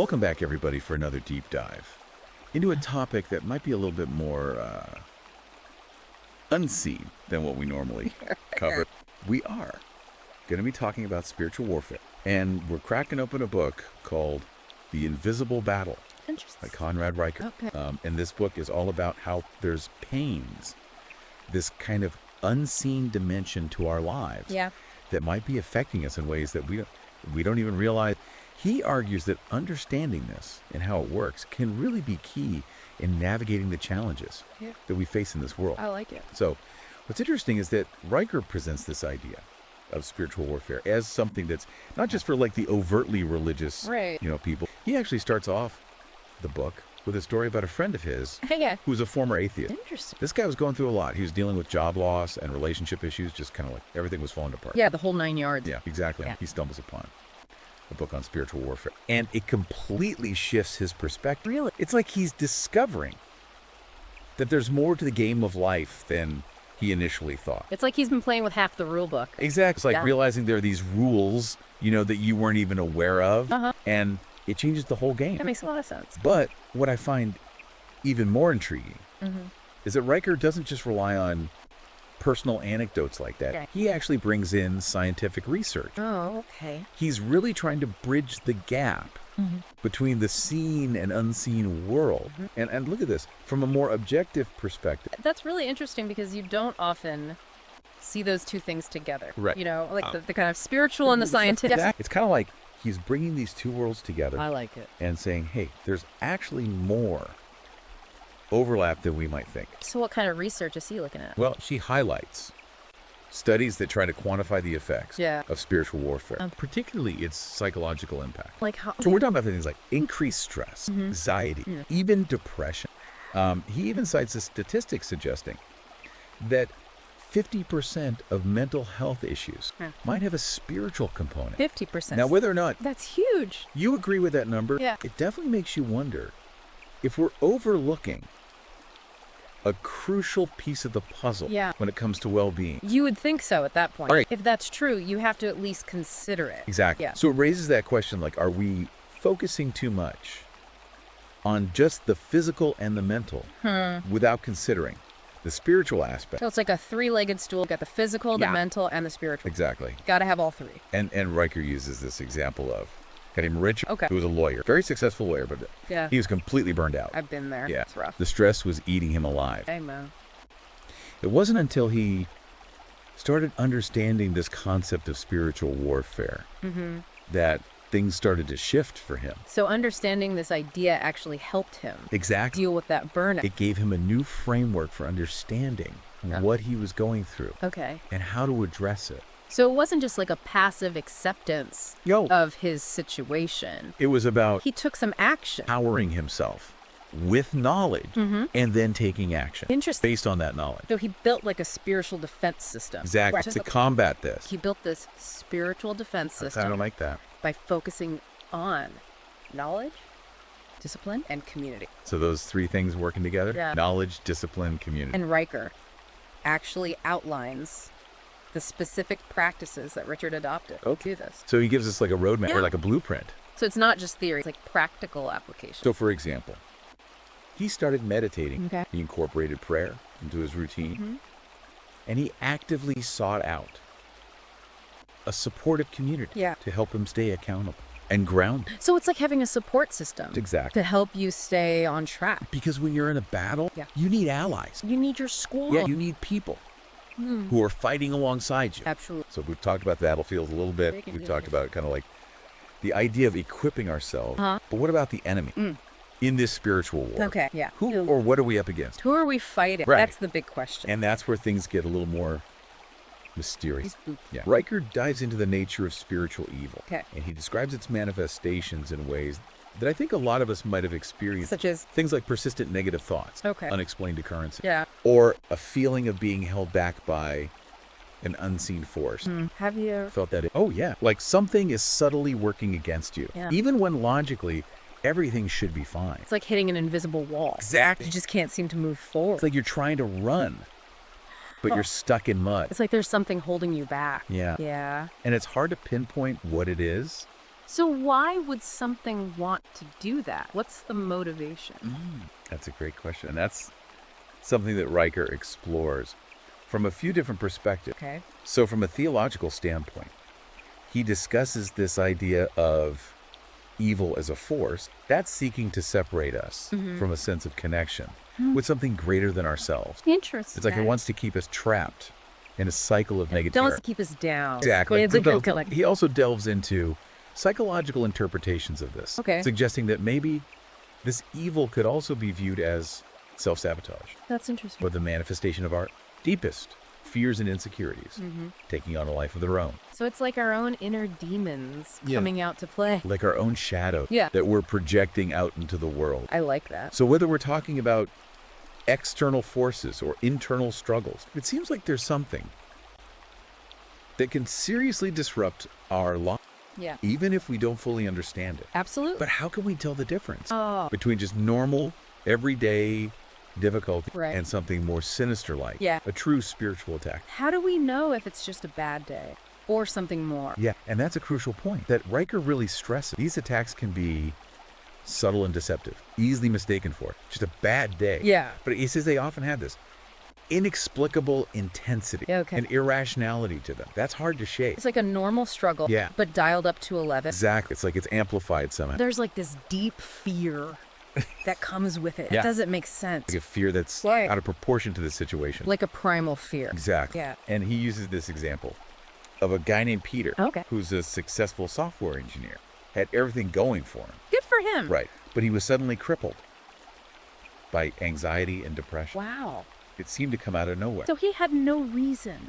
Welcome back, everybody, for another deep dive into a topic that might be a little bit more unseen than what we normally cover. We are going to be talking about spiritual warfare, and we're cracking open a book called The Invisible Battle by Conrad Riker. Okay. And this book is all about how there's pains, this kind of unseen dimension to our lives that might be affecting us in ways that we don't even realize. He argues that understanding this and how it works can really be key in navigating the challenges that we face in this world. I like it. So what's interesting is that Riker presents this idea of spiritual warfare as something that's not just for like the overtly religious, people. He actually starts off the book with a story about a friend of his who's a former atheist. Interesting. This guy was going through a lot. He was dealing with job loss and relationship issues, just kind of like everything was falling apart. Yeah, the whole 9 yards. Yeah, exactly. He stumbles upon a book on spiritual warfare, and it completely shifts his perspective. Really? It's like he's discovering that there's more to the game of life than he initially thought. It's like he's been playing with half the rule book. Exactly. It's like realizing there are these rules, that you weren't even aware of, and it changes the whole game. That makes a lot of sense. But what I find even more intriguing is that Riker doesn't just rely on personal anecdotes like that. Okay. He actually brings in scientific research. Oh, okay. He's really trying to bridge the gap between the seen and unseen world. And look at this, from a more objective perspective. That's really interesting because you don't often see those two things together. Right. Like the kind of spiritual and the scientific. It's kind of like he's bringing these two worlds together. I like it. And saying, hey, there's actually more overlap than we might think. So what kind of research is he looking at? Well, she highlights studies that try to quantify the effects of spiritual warfare, particularly its psychological impact. Like how? So we're talking about things like increased stress, anxiety, even depression. He even cites a statistic suggesting that 50% of mental health issues might have a spiritual component. 50%. Now, whether or not That's huge. you agree with that number, it definitely makes you wonder if we're overlooking a crucial piece of the puzzle when it comes to well-being. You would think so at that point. All right. If that's true, you have to at least consider it. Exactly. Yeah. So it raises that question, like, are we focusing too much on just the physical and the mental without considering the spiritual aspect? So it's like a three-legged stool. Got the physical, the mental, and the spiritual. Exactly. Got to have all three. And Riker uses this example of a guy named Richard, Okay. who was a lawyer, very successful lawyer, but he was completely burned out. I've been there. Yeah. It's rough. The stress was eating him alive. Amen. It wasn't until he started understanding this concept of spiritual warfare that things started to shift for him. So understanding this idea actually helped him Exactly. deal with that burnout. It gave him a new framework for understanding what he was going through Okay. and how to address it. So it wasn't just like a passive acceptance of his situation. It was about He took some action. empowering himself with knowledge and then taking action Interesting. based on that knowledge. So he built like a spiritual defense system. Exactly. To combat this. He built this spiritual defense system I don't like that. by focusing on knowledge, discipline, and community. So those three things working together? Yeah. Knowledge, discipline, community. And Riker actually outlines the specific practices that Richard adopted to do this. So he gives us like a roadmap or like a blueprint. So it's not just theory, it's like practical application. So for example, he started meditating. Okay. He incorporated prayer into his routine. And he actively sought out a supportive community to help him stay accountable and grounded. So it's like having a support system Exactly. to help you stay on track. Because when you're in a battle, you need allies. You need your squad. Yeah, you need people who are fighting alongside you. Absolutely. So we've talked about the battlefield a little bit. We've talked about kind of like the idea of equipping ourselves. But what about the enemy in this spiritual war? Okay, yeah. Who or what are we up against? Who are we fighting? Right. That's the big question. And that's where things get a little more mysterious. He's- Yeah. Riker dives into the nature of spiritual evil. Okay. And he describes its manifestations in ways that I think a lot of us might have experienced. Such as? Things like persistent negative thoughts, Okay. unexplained occurrences, Yeah. or a feeling of being held back by an unseen force. Have you? Felt that? Oh, yeah. Like something is subtly working against you. Yeah. Even when logically, everything should be fine. It's like hitting an invisible wall. Exactly. You just can't seem to move forward. It's like you're trying to run, but you're stuck in mud. It's like there's something holding you back. Yeah. Yeah. And it's hard to pinpoint what it is. So why would something want to do that? What's the motivation? That's a great question. And that's something that Riker explores from a few different perspectives. Okay. So from a theological standpoint, he discusses this idea of evil as a force that's seeking to separate us from a sense of connection with something greater than ourselves. Interesting. It's like it wants to keep us trapped in a cycle of negativity. It wants to keep us down. Exactly. Like, He also delves into psychological interpretations of this, suggesting that maybe this evil could also be viewed as self-sabotage. That's interesting. Or the manifestation of our deepest fears and insecurities, taking on a life of their own. So it's like our own inner demons coming out to play. Like our own shadow that we're projecting out into the world. I like that. So whether we're talking about external forces or internal struggles, it seems like there's something that can seriously disrupt our life. Yeah. Even if we don't fully understand it. Absolutely. But how can we tell the difference between just normal, everyday difficulty and something more sinister like a true spiritual attack? How do we know if it's just a bad day or something more? Yeah, and that's a crucial point that Riker really stresses. These attacks can be subtle and deceptive, easily mistaken for just a bad day. Yeah. But he says they often have this inexplicable intensity and irrationality to them. That's hard to shake. It's like a normal struggle, but dialed up to 11. Exactly. It's like it's amplified somehow. There's like this deep fear that comes with it. It doesn't make sense. Like a fear that's out of proportion to the situation. Like a primal fear. Exactly. Yeah. And he uses this example of a guy named Peter, who's a successful software engineer, had everything going for him. Good for him. Right. But he was suddenly crippled by anxiety and depression. Wow. It seemed to come out of nowhere. So he had no reason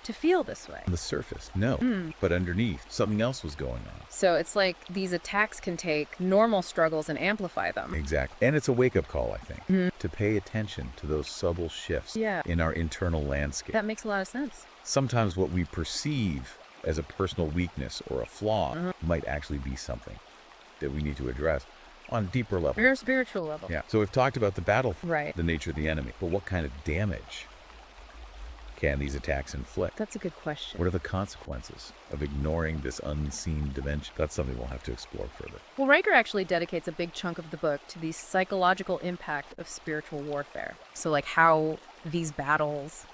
to feel this way. On the surface, no. But underneath, something else was going on. So it's like these attacks can take normal struggles and amplify them. Exactly. And it's a wake-up call, I think, to pay attention to those subtle shifts in our internal landscape. That makes a lot of sense. Sometimes what we perceive as a personal weakness or a flaw might actually be something that we need to address on a deeper level. Very spiritual level. Yeah. So we've talked about the battle, right, the nature of the enemy, but what kind of damage can these attacks inflict? That's a good question. What are the consequences of ignoring this unseen dimension? That's something we'll have to explore further. Well, Riker actually dedicates a big chunk of the book to the psychological impact of spiritual warfare. So like how these battles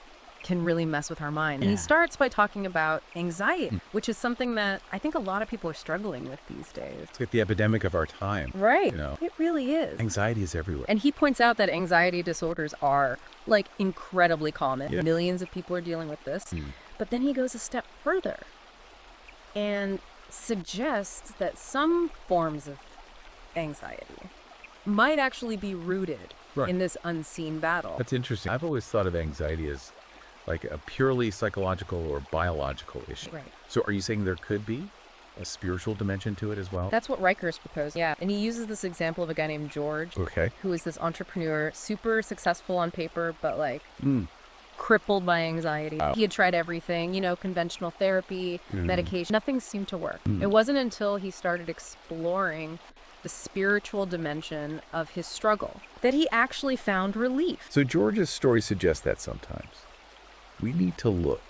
can really mess with our mind. And he starts by talking about anxiety, which is something that I think a lot of people are struggling with these days. It's like the epidemic of our time. Right. You know, it really is. Anxiety is everywhere. And he points out that anxiety disorders are like incredibly common. Yeah. Millions of people are dealing with this. But then he goes a step further and suggests that some forms of anxiety might actually be rooted in this unseen battle. That's interesting. I've always thought of anxiety as like a purely psychological or biological issue. Right. So are you saying there could be a spiritual dimension to it as well? That's what Riker's proposed. Yeah. And he uses this example of a guy named George, who is this entrepreneur, super successful on paper, but like crippled by anxiety. Wow. He had tried everything, you know, conventional therapy, medication. Nothing seemed to work. It wasn't until he started exploring the spiritual dimension of his struggle that he actually found relief. So George's story suggests that sometimes we need to look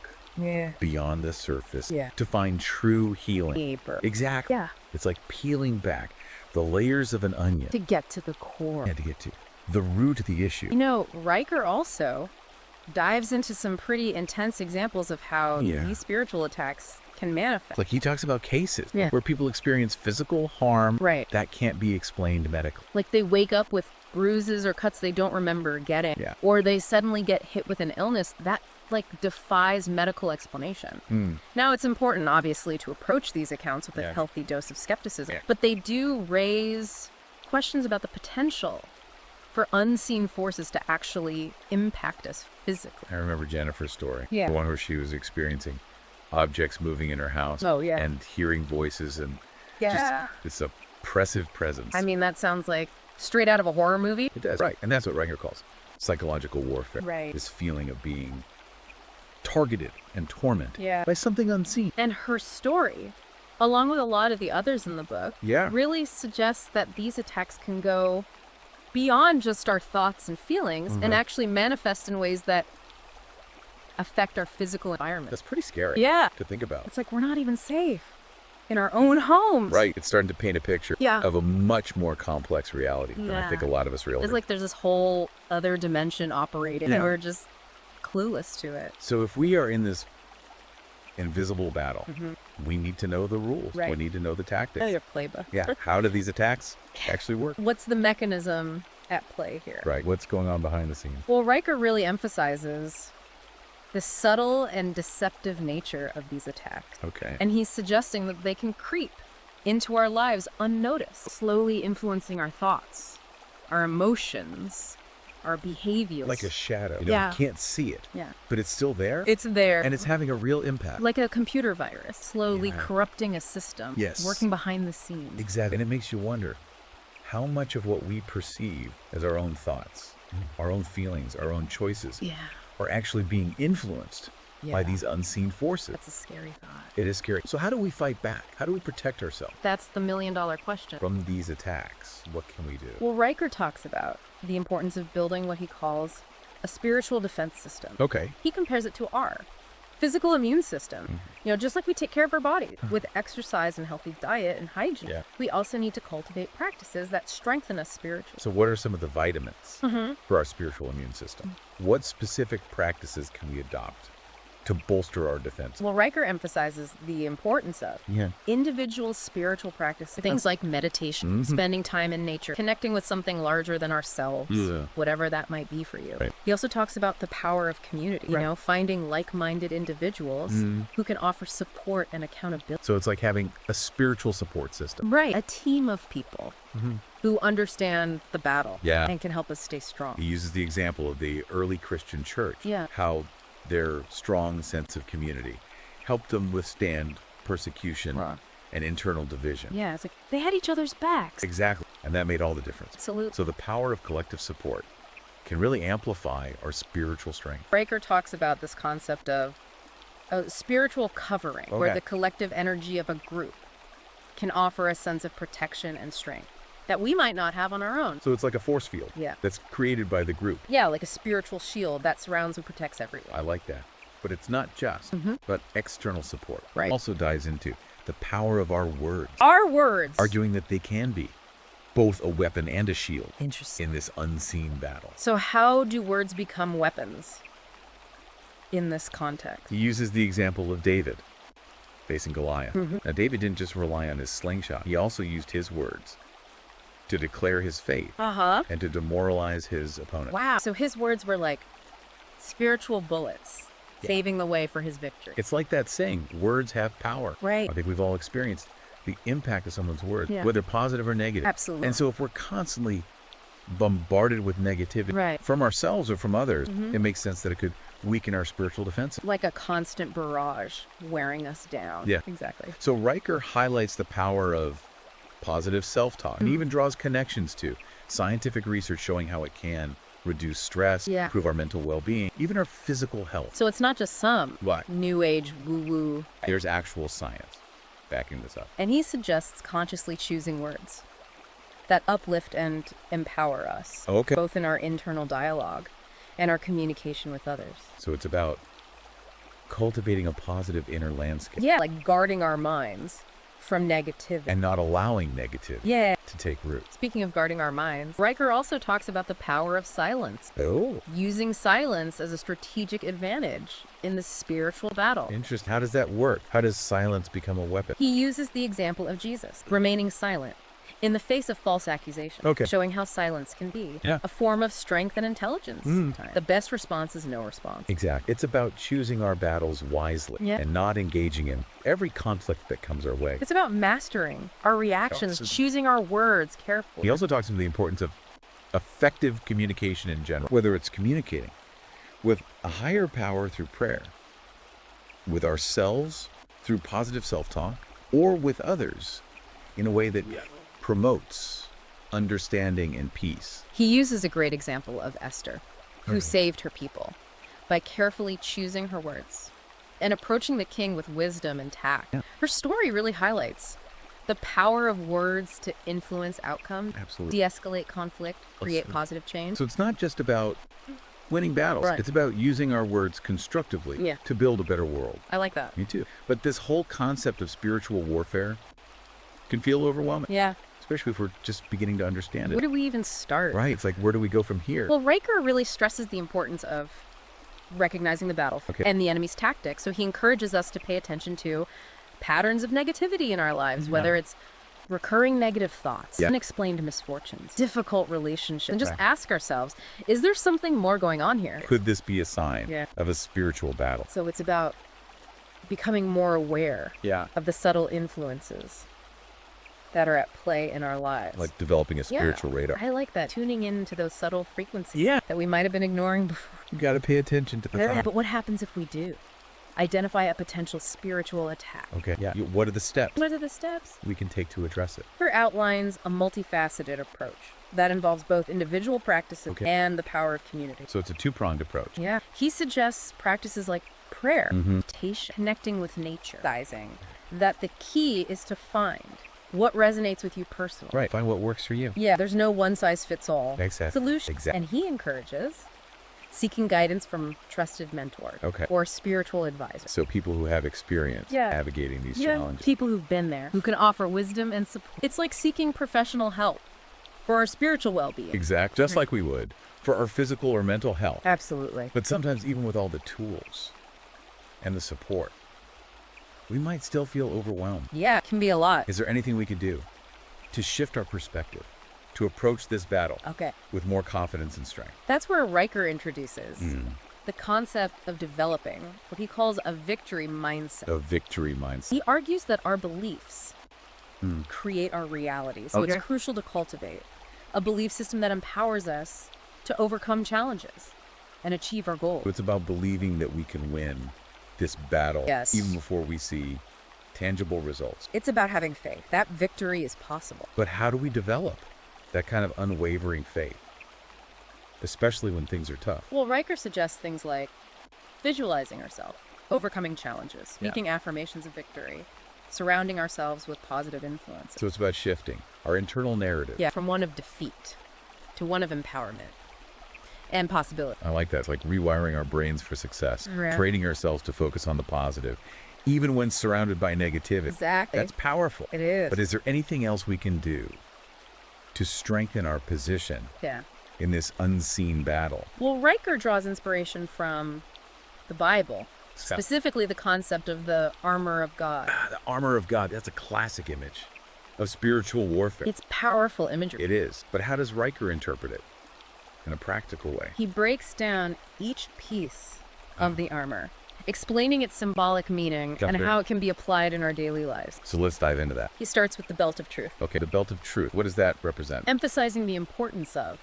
beyond the surface to find true healing. Deeper. Exactly. Yeah. It's like peeling back the layers of an onion. To get to the core. And to get to the root of the issue. You know, Riker also dives into some pretty intense examples of how these spiritual attacks can manifest. Like he talks about cases where people experience physical harm that can't be explained medically. Like they wake up with bruises or cuts they don't remember getting. Yeah. Or they suddenly get hit with an illness that like defies medical explanation. Now it's important obviously to approach these accounts with a healthy dose of skepticism, but they do raise questions about the potential for unseen forces to actually impact us physically. I remember Jennifer's story, the one where she was experiencing objects moving in her house and hearing voices and just this oppressive presence. I mean, that sounds like straight out of a horror movie. It does. Right. And that's what Riker calls psychological warfare. Right. This feeling of being targeted and tormented by something unseen. And her story, along with a lot of the others in the book, really suggests that these attacks can go beyond just our thoughts and feelings and actually manifest in ways that affect our physical environment. That's pretty scary to think about. It's like we're not even safe. in our own homes. Right. It's starting to paint a picture of a much more complex reality than I think a lot of us realize. It's like there's this whole other dimension operating and we're just clueless to it. So if we are in this invisible battle, we need to know the rules. Right. We need to know the tactics. Know your playbook. How do these attacks actually work? What's the mechanism at play here? Right. What's going on behind the scenes? Well, Riker really emphasizes the subtle and deceptive nature of these attacks. Okay. And he's suggesting that they can creep into our lives unnoticed, slowly influencing our thoughts, our emotions, our behaviors. Like a shadow. You can't see it. But it's still there. It's there. And it's having a real impact. Like a computer virus, slowly corrupting a system. Yes. Working behind the scenes. Exactly. And it makes you wonder how much of what we perceive as our own thoughts, our own feelings, our own choices are actually being influenced by these unseen forces. That's a scary thought. It is scary. So how do we fight back? How do we protect ourselves? That's the million-dollar question. From these attacks, what can we do? Well, Riker talks about the importance of building what he calls a spiritual defense system. Okay. He compares it to our physical immune system. You know, just like we take care of our bodies with exercise and healthy diet and hygiene, we also need to cultivate practices that strengthen us spiritually. So what are some of the vitamins for our spiritual immune system? What specific practices can we adopt to bolster our defense? Well, Riker emphasizes the importance of individual spiritual practices, things like meditation, spending time in nature, connecting with something larger than ourselves, whatever that might be for you. He also talks about the power of community, you know, finding like-minded individuals who can offer support and accountability. So it's like having a spiritual support system. Right. A team of people who understand the battle and can help us stay strong. He uses the example of the early Christian church, how their strong sense of community helped them withstand persecution and internal division. Yeah, it's like they had each other's backs. Exactly. And that made all the difference. Absolutely. So the power of collective support can really amplify our spiritual strength. Riker talks about this concept of a spiritual covering, where the collective energy of a group can offer a sense of protection and strength that we might not have on our own. So it's like a force field that's created by the group. Yeah, like a spiritual shield that surrounds and protects everyone. I like that. But it's not just, but external support. Right. Also dives into the power of our words. Our words. Arguing that they can be both a weapon and a shield. Interesting. In this unseen battle. So how do words become weapons in this context? He uses the example of David facing Goliath. Now, David didn't just rely on his slingshot. He also used his words to declare his faith and to demoralize his opponent. Wow. So his words were like spiritual bullets, saving the way for his victory. It's like that saying, words have power. Right. I think we've all experienced the impact of someone's words, whether positive or negative. Absolutely. And so if we're constantly bombarded with negativity from ourselves or from others, it makes sense that it could weaken our spiritual defense. Like a constant barrage wearing us down. Yeah. Exactly. So Riker highlights the power of positive self-talk and even draws connections to scientific research showing how it can reduce stress, improve our mental well-being, even our physical health. So it's not just some new age woo-woo. There's actual science backing this up. And he suggests consciously choosing words that uplift and empower us, both in our internal dialogue and our communication with others. So it's about cultivating a positive inner landscape. Yeah, like guarding our minds from negativity. And not allowing negativity to take root. Speaking of guarding our minds, Riker also talks about the power of silence. Oh. Using silence as a strategic advantage in the spiritual battle. Interesting. How does that work? How does silence become a weapon? He uses the example of Jesus, remaining silent in the face of false accusation, showing how silence can be a form of strength and intelligence. The best response is no response. Exactly. It's about choosing our battles wisely and not engaging in every conflict that comes our way. It's about mastering our reactions, choosing our words carefully. He also talks about the importance of effective communication in general, whether it's communicating with a higher power through prayer, with ourselves through positive self-talk, or with others in a way that promotes understanding and peace. He uses a great example of Esther, who saved her people by carefully choosing her words and approaching the king with wisdom and tact. Her story really highlights the power of words to influence outcomes, de-escalate conflict, create positive change. So it's not just about winning battles. Right. It's about using our words constructively to build a better world. I like that. Me too. But this whole concept of spiritual warfare can feel overwhelming. Yeah. Especially if we're just beginning to understand it. Where do we even start? Right. It's like, where do we go from here? Well, Riker really stresses the importance of recognizing the battlefield and the enemy's tactics. So he encourages us to pay attention to patterns of negativity in our lives, whether it's recurring negative thoughts, unexplained misfortunes, difficult relationships, and just ask ourselves, is there something more going on here? Could this be a sign of a spiritual battle? So it's about becoming more aware of the subtle influences that are at play in our lives. Like developing a spiritual radar. I like that. Tuning into those subtle frequencies that we might have been ignoring before. You got to pay attention to the But what happens if we do? Identify a potential spiritual attack. Okay. Yeah. What are the steps? What are the steps we can take to address it? Riker outlines a multifaceted approach that involves both individual practices and the power of community. So it's a two-pronged approach. Yeah. He suggests practices like prayer, meditation, connecting with nature, that the key is to find what resonates with you personally. Right. Find what works for you. Yeah. There's no one-size-fits-all solution. Exactly. And he encourages seeking guidance from trusted mentors or spiritual advisors. So people who have experience navigating these challenges. People who've been there, who can offer wisdom and support. It's like seeking professional help for our spiritual well-being. Exactly. Just like we would for our physical or mental health. Absolutely. But sometimes even with all the tools and the support, we might still feel overwhelmed. Yeah, it can be a lot. Is there anything we could do to shift our perspective, to approach this battle with more confidence and strength? That's where Riker introduces the concept of developing what he calls a victory mindset. A victory mindset. He argues that our beliefs create our reality. So it's crucial to cultivate a belief system that empowers us to overcome challenges and achieve our goals. It's about believing that we can win this battle even before we see tangible results. It's about having faith. That victory is possible. But how do we develop that kind of unwavering faith, especially when things are tough? Well, Riker suggests things like visualizing ourselves, overcoming challenges, speaking affirmations of victory, surrounding ourselves with positive influence. So it's about shifting our internal narrative. Yeah, from one of defeat to one of empowerment and possibility. I like that. It's like rewiring our brains for success, training ourselves to focus on the positive, even when surrounded by negativity. Exactly. That's powerful. It is. But is there anything else we can do to strengthen our position in this unseen battle? Well, Riker draws inspiration from the Bible, specifically the concept of the armor of God. The armor of God, that's a classic image of spiritual warfare. It's powerful imagery. It is. But how does Riker interpret it in a practical way? He breaks down each piece of the armor, explaining its symbolic meaning and how it can be applied in our daily lives. So let's dive into that. He starts with the belt of truth. Okay, the belt of truth. What does that represent? Emphasizing the importance of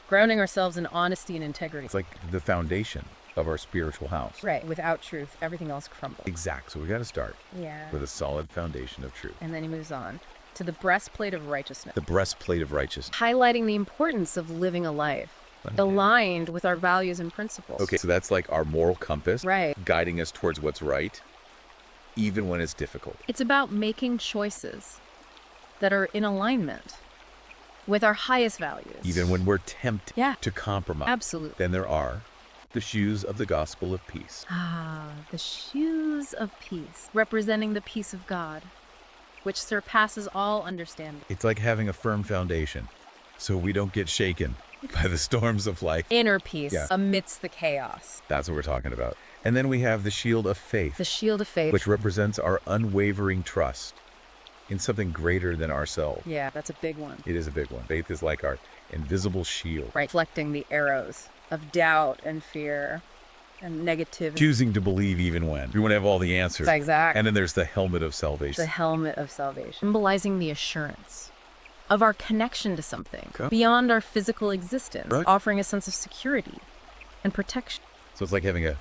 grounding ourselves in honesty and integrity. It's like the foundation of our spiritual house. Right. Without truth, everything else crumbles. Exactly. So we got to start with a solid foundation of truth. And then he moves on to the breastplate of righteousness. The breastplate of righteousness. Highlighting the importance of living a life aligned with our values and principles. Okay, so that's like our moral compass. Right. Guiding us towards what's right, even when it's difficult. It's about making choices that are in alignment with our highest values. Even when we're tempted to compromise. Absolutely. Then there are the shoes of the gospel of peace. Ah, the shoes of peace, representing the peace of God, which surpasses all understanding. It's like having a firm foundation, so we don't get shaken by the storms of life. Inner peace amidst the chaos. That's what we're talking about. And then we have the shield of faith. The shield of faith. Which represents our unwavering trust in something greater than ourselves. Yeah, that's a big one. It is a big one. Faith is like our invisible shield. Right, reflecting the arrows of doubt and fear and negativity. Choosing to believe even when we want to have all the answers. Exactly. And then there's the helmet of salvation. The helmet of salvation. Symbolizing the assurance of our connection to something beyond our physical existence, offering a sense of security and protection. So it's like having a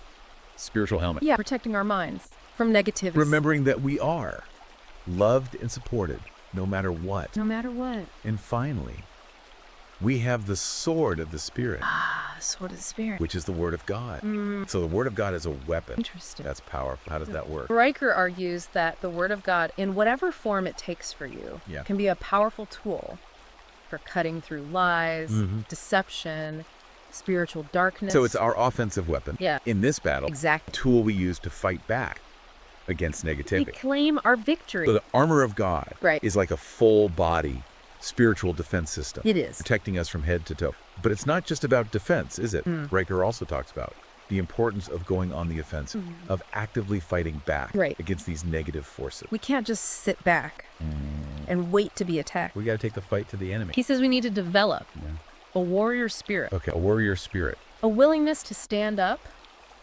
spiritual helmet. Yeah, protecting our minds from negativity. Remembering that we are loved and supported no matter what. No matter what. And finally, we have the sword of the Spirit. Ah, sword of the Spirit. Which is the Word of God. So the Word of God is a weapon. Interesting. That's powerful. How does that work? Riker argues that the Word of God, in whatever form it takes for you, can be a powerful tool for cutting through lies, deception, spiritual darkness. So it's our offensive weapon. Yeah. In this battle. Exactly. The tool we use to fight back against negativity. We claim our victory. So the armor of God is like a full body spiritual defense system. It is. Protecting us from head to toe. But it's not just about defense, is it? Riker also talks about the importance of going on the offensive, of actively fighting back against these negative forces. We can't just sit back and wait to be attacked. We got to take the fight to the enemy. He says we need to develop a warrior spirit. Okay, a warrior spirit. A willingness to stand up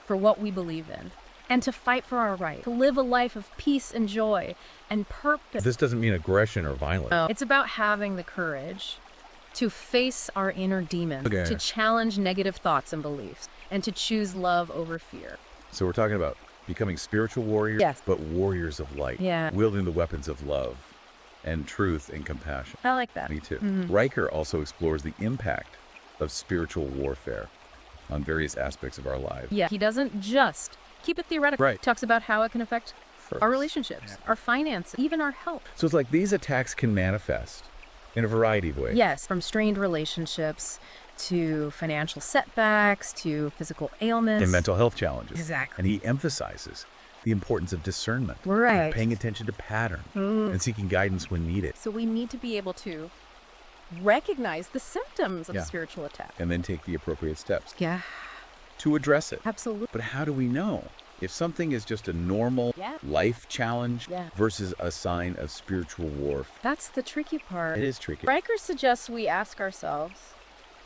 for what we believe in and to fight for our right, to live a life of peace and joy and purpose. This doesn't mean aggression or violence. No, it's about having the courage to face our inner demons, to challenge negative thoughts and beliefs, and to choose love over fear. So we're talking about becoming spiritual warriors, but warriors of light, wielding the weapons of love and truth and compassion. I like that. Me too. Riker also explores the impact of spiritual warfare on various aspects of our lives. Yeah, he doesn't just keep it theoretical. He talks about how it can affect our relationships, our finances, even our health. So it's like these attacks can manifest in a variety of ways. Yes, from strained relationships to financial setbacks to physical ailments. And mental health challenges. Exactly. And he emphasizes the importance of discernment. Right. Paying attention to pattern and seeking guidance when needed. So we need to be able to recognize the symptoms of spiritual attack. And then take the appropriate steps. Yeah. To address it. Absolutely. But how do we know if something is just a normal life challenge versus a sign of spiritual warfare? That's the tricky part. It is tricky. Riker suggests we ask ourselves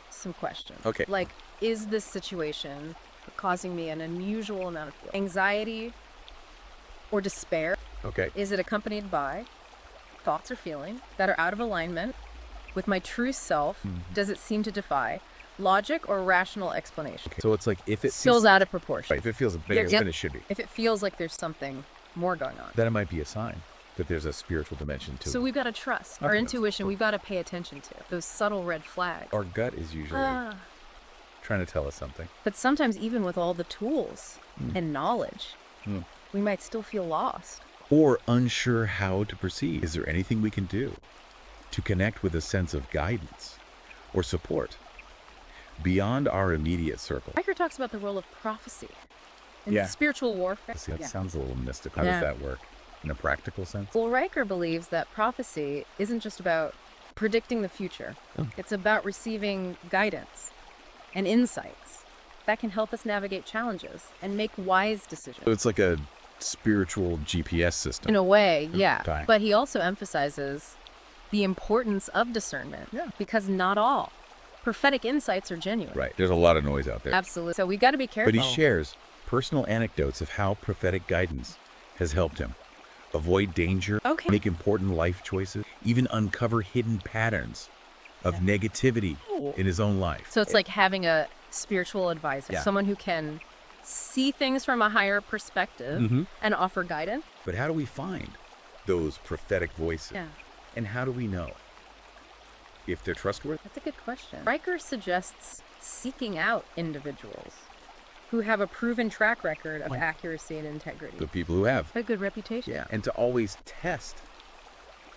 some questions. Okay. Like, is this situation causing me an unusual amount of anxiety or despair? Okay. Is it accompanied by thoughts or feelings that are out of alignment with my true self? Does it seem to defy logic or rational explanation? Okay. So it's like if it feels out of proportion. Right, if it feels bigger than it should be. If it feels like there's something more going on. Then it might be a sign that there's a spiritual dimension to it. So we've got to trust our intuition. We've got to pay attention to those subtle red flags. Our gut is usually trying to tell us something. But sometimes even with all the tools and knowledge, we might still feel lost. Or unsure how to proceed. Is there anything we can do to connect with a sense of guidance or support beyond our immediate circle? Riker talks about the role of prophecy in spiritual warfare. See, that sounds a little mystical. How does that work in a practical sense? Well, Riker believes that prophecy isn't just about predicting the future. It's about receiving guidance and insights that can help us navigate challenges and make wise decisions. So it's like a spiritual GPS system. In a way, yeah. But he also emphasizes the importance of discernment because not all prophetic insights are genuine. Right. There's a lot of noise out there. Absolutely. So we got to be careful. But he shares personal anecdotes of how prophetic guidance has helped him avoid danger, make important life choices, even uncover hidden patterns of negativity in his own life. So it's like having a spiritual advisor, someone who can see things from a higher perspective and offer guidance. But how do we find those prophetic voices? Yeah. And how do we know if they're trustworthy? That's a good question. Riker suggests seeking out individuals who have a proven track record of accuracy and integrity. The people who have a good reputation. Yeah. And to always test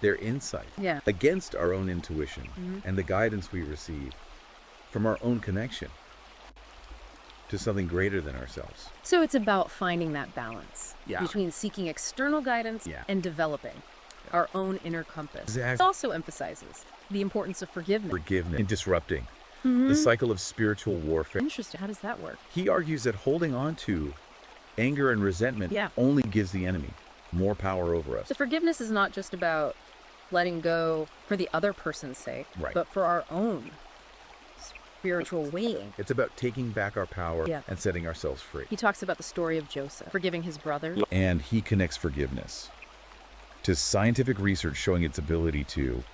their insight against our own intuition and the guidance we receive from our own connection to something greater than ourselves. So it's about finding that balance between seeking external guidance and developing our own inner compass. Exactly. It also emphasizes the importance of forgiveness. Forgiveness and disrupting the cycle of spiritual warfare. Interesting. How does that work? He argues that holding on to anger and resentment only gives the enemy more power over us. So forgiveness is not just about letting go for the other person's sake, but for our own spiritual well-being. It's about taking back our power and setting ourselves free. He talks about the story of Joseph forgiving his brother. And he connects forgiveness to scientific research showing its ability to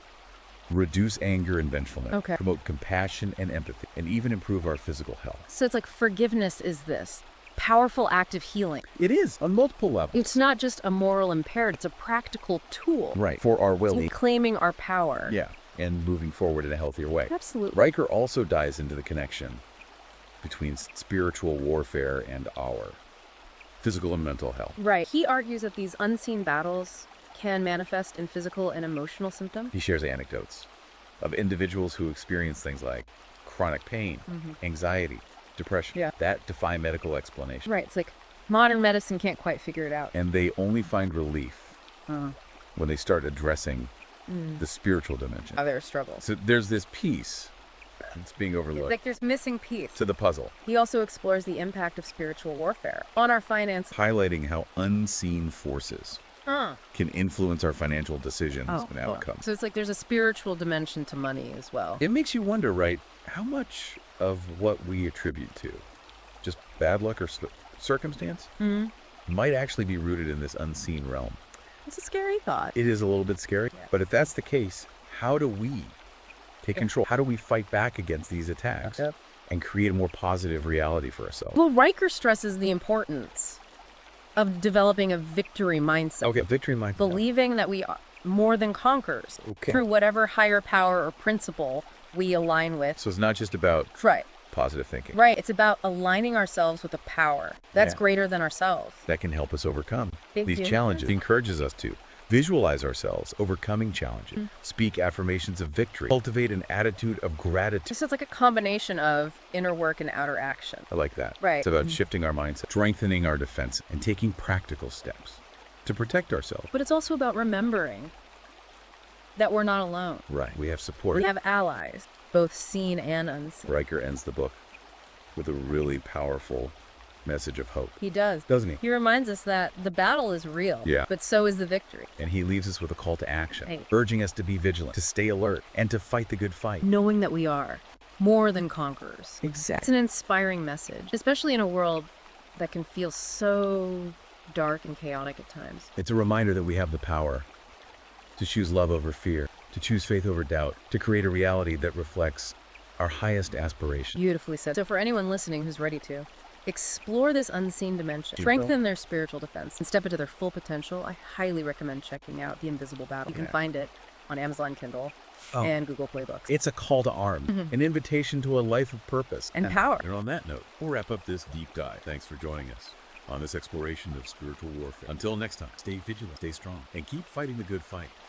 reduce anger and vengefulness, promote compassion and empathy, and even improve our physical health. So it's like forgiveness is this powerful act of healing. It is, on multiple levels. It's not just a moral imperative, it's a practical tool. Right, for our well-being. Claiming our power. Yeah, and moving forward in a healthier way. Absolutely. Riker also dives into the connection between spiritual warfare and our physical and mental health. Right. He argues that these unseen battles can manifest in physical and emotional symptoms. He shares anecdotes of individuals who experience things like chronic pain, anxiety, depression, that defy medical explanation. Right. It's like modern medicine can't quite figure it out. And they only find relief when they start addressing the spiritual dimension. Their struggles. So there's this piece that's being overlooked. Like there's missing piece to the puzzle. He also explores the impact of spiritual warfare on our finances, highlighting how unseen forces can influence our financial decisions and outcomes. So it's like there's a spiritual dimension to money as well. It makes you wonder, right, how much of what we attribute to just bad luck or circumstance might actually be rooted in this unseen realm. It's a scary thought. It is a little bit scary. Yeah. But if that's the case, how do we take control? How do we fight back against these attacks and create a more positive reality for ourselves? Well, Riker stresses the importance of developing a victory mindset. Okay, victory mindset. Believing that we are more than conquerors through whatever higher power or principle we align with. So it's not just about positive thinking. Right. It's about aligning ourselves with a power that's greater than ourselves. That can help us overcome these challenges. It encourages us to visualize ourselves overcoming challenges, speak affirmations of victory, cultivate an attitude of gratitude. So it's like a combination of inner work and outer action. I like that. Right. It's about shifting our mindset, strengthening our defense, and taking practical steps to protect ourselves. But it's also about remembering that we're not alone. Right. We have support. We have allies, both seen and unseen. Riker ends the book with a really powerful message of hope. He does. Doesn't he? He reminds us that the battle is real, but so is the victory. And he leaves us with a call to action, urging us to be vigilant, to stay alert, and to fight the good fight. Knowing that we are more than conquerors. Exactly. It's an inspiring message, especially in a world that can feel so dark and chaotic at times. It's a reminder that we have the power to choose love over fear, to choose faith over doubt, to create a reality that reflects our highest aspirations. Beautifully said. So for anyone listening who's ready to explore this unseen dimension, strengthen their spiritual defense, and step into their full potential, I highly recommend checking out The Invisible Battle. You can find it on Amazon Kindle and Google Play Books. It's a call to arms, an invitation to a life of purpose and power. And on that note, we'll wrap up this deep dive. Thanks for joining us on this exploration of spiritual warfare. Until next time, stay vigilant, stay strong, and keep fighting the good fight.